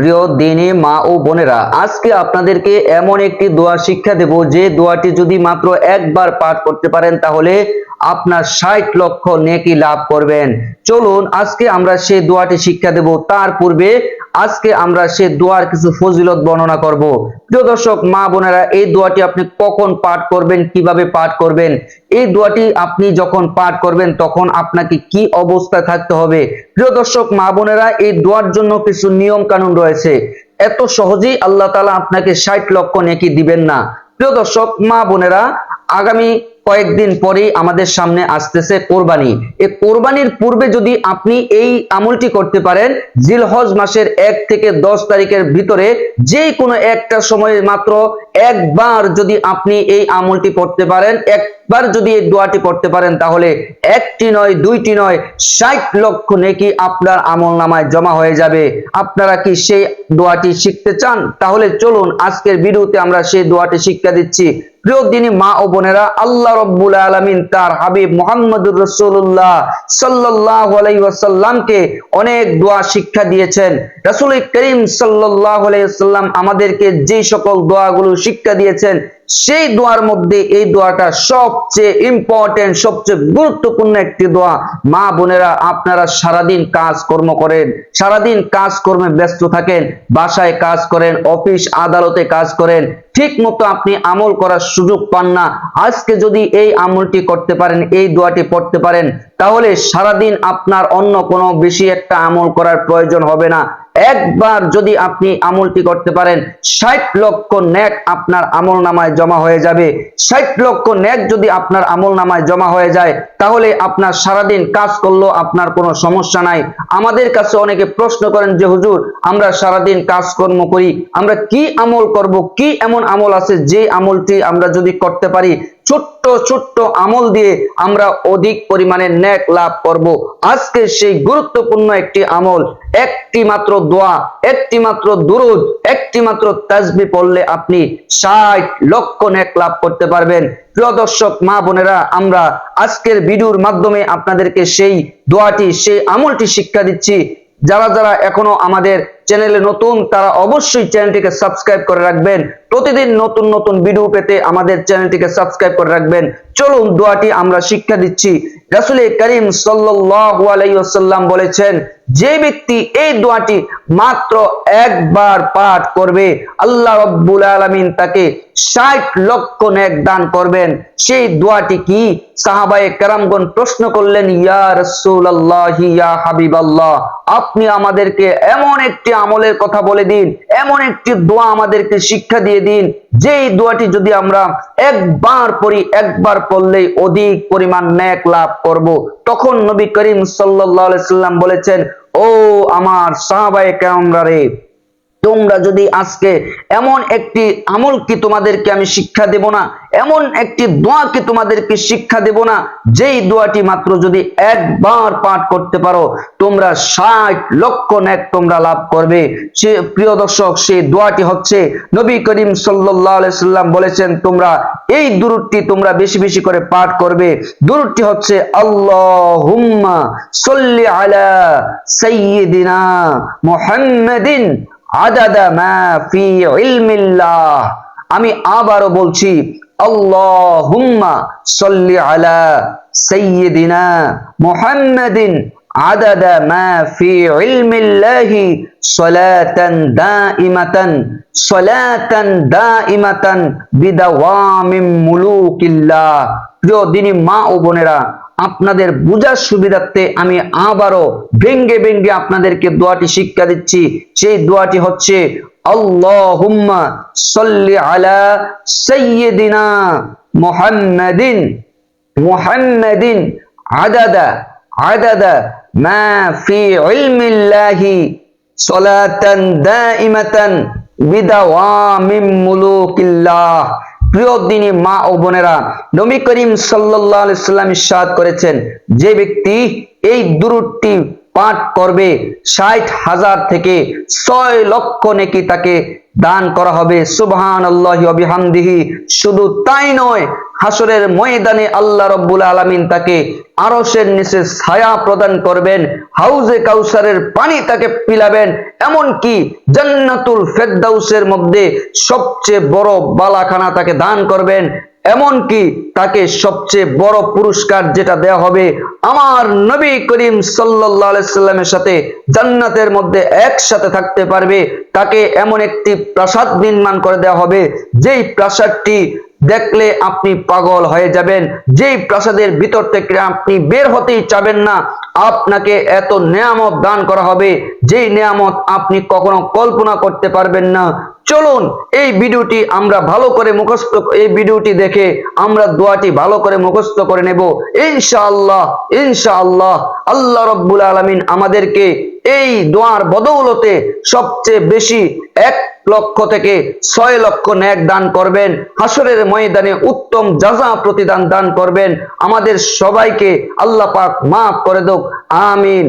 প্রিয় দিনী মা ও বোনেরা, আজকে আপনাদেরকে এমন একটি দোয়া শিক্ষা দেব যে দোয়াটি যদি মাত্র একবার পাঠ করতে পারেন তাহলে আপনার 60 লক্ষ নেকি লাভ করবেন। চলুন আজকে আমরা সেই দোয়াটি শিক্ষা দেব। তার পূর্বে আজকে আমরা সেই দোয়ার কিছু ফজিলত বর্ণনা করব। প্রিয় দর্শক মা বোনেরা, এই দোয়াটি আপনি কখন পাঠ করবেন, কিভাবে পাঠ করবেন, এই দোয়াটি আপনি যখন পাঠ করবেন তখন আপনাকে কি অবস্থায় থাকতে হবে। প্রিয় দর্শক মা বোনেরা, এই দোয়ার জন্য কিছু নিয়ম কানুন রয়েছে। এত সহজেই আল্লাহ তাআলা আপনাকে 60 লক্ষ নেকি দিবেন না। প্রিয় দর্শক মা বোনেরা, আগামী কয়েকদিন পরেই আমাদের সামনে আসতেছে কোরবানি। এই কোরবানির পূর্বে যদি আপনি এই আমলটি করতে পারেন, জিলহজ মাসের 1 থেকে 10 তারিখের ভিতরে যে কোনো একটা সময়ে মাত্র একবার যদি আপনি এই আমলটি করতে পারেন, একবার যদি এই দোয়াটি পড়তে পারেন, তাহলে একটি নয়, দুইটি নয়, 60 লক্ষ নেকি আপনার আমলনামায় জমা হয়ে যাবে। আপনারা কি সেই দোয়াটি শিখতে চান? তাহলে চলুন আজকের ভিডিওতে আমরা সেই দোয়াটি শিক্ষা দিচ্ছি। প্রিয় দিনী মা ও বোনেরা, আল্লাহ রাব্বুল আলামিন তার হাবিব মুহাম্মদুর রাসূলুল্লাহ সাল্লাল্লাহু আলাইহি ওয়াসাল্লামকে অনেক দোয়া শিক্ষা দিয়েছেন। রাসূল করিম সাল্লাল্লাহু আলাইহি ওয়াসাল্লাম আমাদেরকে যে সকল দোয়াগুলো শিক্ষা দিয়েছেন, সেই দোয়ার মধ্যে এই দোয়াটা সবচেয়ে ইম্পর্টেন্ট, সবচেয়ে গুরুত্বপূর্ণ একটি দোয়া। মা বোনেরা, আপনারা সারাদিন কাজকর্ম করেন, সারাদিন কাজকর্মে ব্যস্ত থাকেন, বাসায় কাজ করেন, অফিস আদালতে কাজ করেন, ঠিক মতো আপনি আমল করার সুযোগ পান না। আজকে যদি এই আমলটি করতে পারেন, এই দোয়াটি পড়তে পারেন, তাহলে সারাদিন আপনার অন্য কোনো বেশি একটা আমল করার প্রয়োজন হবে না। একবার যদি আপনি আমলটি করতে পারেন, 60 লক্ষ নেক আপনার আমল নামায় জমা হয়ে যাবে। 60 লক্ষ নেক যদি আপনার আমল নামায় জমা হয়ে যায়, তাহলে আপনার সারাদিন কাজ করলেও আপনার কোনো সমস্যা নাই। আমাদের কাছে অনেকে প্রশ্ন করেন যে হুজুর, আমরা সারাদিন কাজকর্ম করি, আমরা কি আমল করব, কি এমন আমল আছে যে আমলটি আমরা যদি করতে পারি ছোট্ট ছোট্ট আমল দিয়ে আমরা অধিক পরিমাণে নেক লাভ করব। আজকে সেই গুরুত্বপূর্ণ একটি আমল, একটি মাত্র দোয়া, একটি মাত্র দুরূদ, একটি মাত্র তাসবিহ পড়লে আপনি 60 লক্ষ নেক লাভ করতে পারবেন। প্রিয় দর্শক মা বোনেরা, আমরা আজকের ভিডিওর মাধ্যমে আপনাদেরকে সেই দোয়াটি, সেই আমলটি শিক্ষা দিচ্ছি। যারা যারা এখনো আমাদের চ্যানেলে নতুন, তারা অবশ্যই চ্যানেলটিকে সাবস্ক্রাইব করে রাখবেন। প্রতিদিন নতুন নতুন ভিডিও পেতে আমাদের চ্যানেলটিকে সাবস্ক্রাইব করে রাখবেন। চলুন দোয়াটি আমরা শিক্ষা দিচ্ছি। রাসূল করিম সাল্লাল্লাহু আলাইহি ওয়াসাল্লাম বলেছেন, যে ব্যক্তি এই দোয়াটি মাত্র একবার পাঠ করবে, আল্লাহ রাব্বুল আলামিন তাকে 60 লক্ষ নেক দান করবেন। সেই দোয়াটি কি? সাহাবায়ে কেরামগণ প্রশ্ন করলেন, ইয়া রাসূলুল্লাহ, ইয়া হাবিবাল্লাহ, আপনি আমাদেরকে এমন একটি আমলের কথা বলে দিন, এমন একটি দোয়া আমাদেরকে শিক্ষা দিয়ে দিন, যেই দোয়াটি যদি আমরা একবার পড়ি, একবার পড়লেই অধিক পরিমাণ নেক লাভ করব। তখন নবী করিম সাল্লাল্লাহু আলাইহি সাল্লাম বলেছেন, ও আমার সাহাবায়ে কেরামরা রে, তোমরা যদি আজকে এমন একটি আমল কি তোমাদেরকে আমি শিক্ষা দেব না, এমন একটি দোয়া কি তোমাদেরকে শিক্ষা দেব না, যেই দোয়াটি মাত্র যদি একবার পাঠ করতে পারো তোমরা 60 লক্ষ নেক তোমরা লাভ করবে। সে প্রিয় দর্শক, সেই দোয়াটি হচ্ছে, নবী করিম সাল্লাল্লাহু আলাইহি সাল্লাম বলেছেন, তোমরা এই দুরূদটি তোমরা বেশি বেশি করে পাঠ করবে। দুরূদটি হচ্ছে, আল্লাহুম্মা সাল্লি আলা সাইয়্যিদিনা মুহাম্মাদিন আদাদা মা ফি ইলমিল্লাহ। আমি আবারও বলছি, আল্লাহুম্মা সাল্লি আলা সাইয়্যিদিনা মুহাম্মাদিন আদাদা মা ফি ইলমিল্লাহি সালাতান দাইমাতান বিদাওয়ামিম মুলুকিল্লাহ। প্রিয় দিনী মা ও বোনেরা, আপনাদের বুঝার সুবিধার্থে আমি আবারও ভেঙ্গে ভেঙ্গে আপনাদেরকে দোয়াটি শিক্ষা দিচ্ছি। সেই দোয়াটি হচ্ছে, আল্লাহুম্মা সাল্লি আলা সাইয়্যিদিনা মুহাম্মাদিন আদাদা মা ফি ইলমিল্লাহি সালাতান দাইমাতান বিদাওয়ামিম মুলুকিল্লাহ। প্রিয় দিনী মা ও বোনেরা, নবী করিম সাল্লাল্লাহু আলাইহি সাল্লাম ইরশাদ করেছেন, যে ব্যক্তি এই দুরূদটি পাঠ করবে 60,000 থেকে 6 লক্ষ নেকি তাকে দান করা হবে। সুবহানাল্লাহি ওয়া বিহামদিহি। শুধু তাই নয়, হাসরের ময়দানে আল্লাহ রাব্বুল আলামিন তাকে আরশের নিচে ছায়া প্রদান করবেন, হাউজে কাউসারের পানি তাকে পিলাবেন, এমনকি জান্নাতুল ফেরদাউসের মধ্যে সবচেয়ে বড় বালাখানা তাকে দান করবেন, এমনকি তাকে সবচেয়ে বড় পুরস্কার যেটা দেওয়া হবে, আমার নবী করিম সাল্লাল্লাহু আলাইহি সাল্লামের সাথে জান্নাতের মধ্যে একসাথে থাকতে পারবে। তাকে এমন একটি প্রাসাদ নির্মাণ করে দেওয়া হবে, যেই প্রাসাদটি দেখলে আপনি পাগল হয়ে যাবেন, যেই প্রাসাদের ভিতর থেকে আপনি বের হতেই চাবেন না। আপনাকে এত নেয়ামত দান করা হবে, যেই নেয়ামত আপনি কখনো কল্পনা করতে পারবেন না। চলুন এই ভিডিওটি আমরা ভালো করে মুখস্থ, এই ভিডিওটি দেখে আমরা দোয়াটি ভালো করে মুখস্থ করে নেব ইনশাআল্লাহ। ইনশাআল্লাহ আল্লাহ রাব্বুল আলামিন আমাদেরকে এই দোয়ার বদৌলতে সবচেয়ে বেশি 1 লক্ষ থেকে 6 লক্ষ নেক দান করবেন, হাসরের ময়দানে উত্তম জাযা প্রতিদান দান করবেন। আমাদের সবাইকে আল্লাহ পাক মাফ করে দাও, আমিন।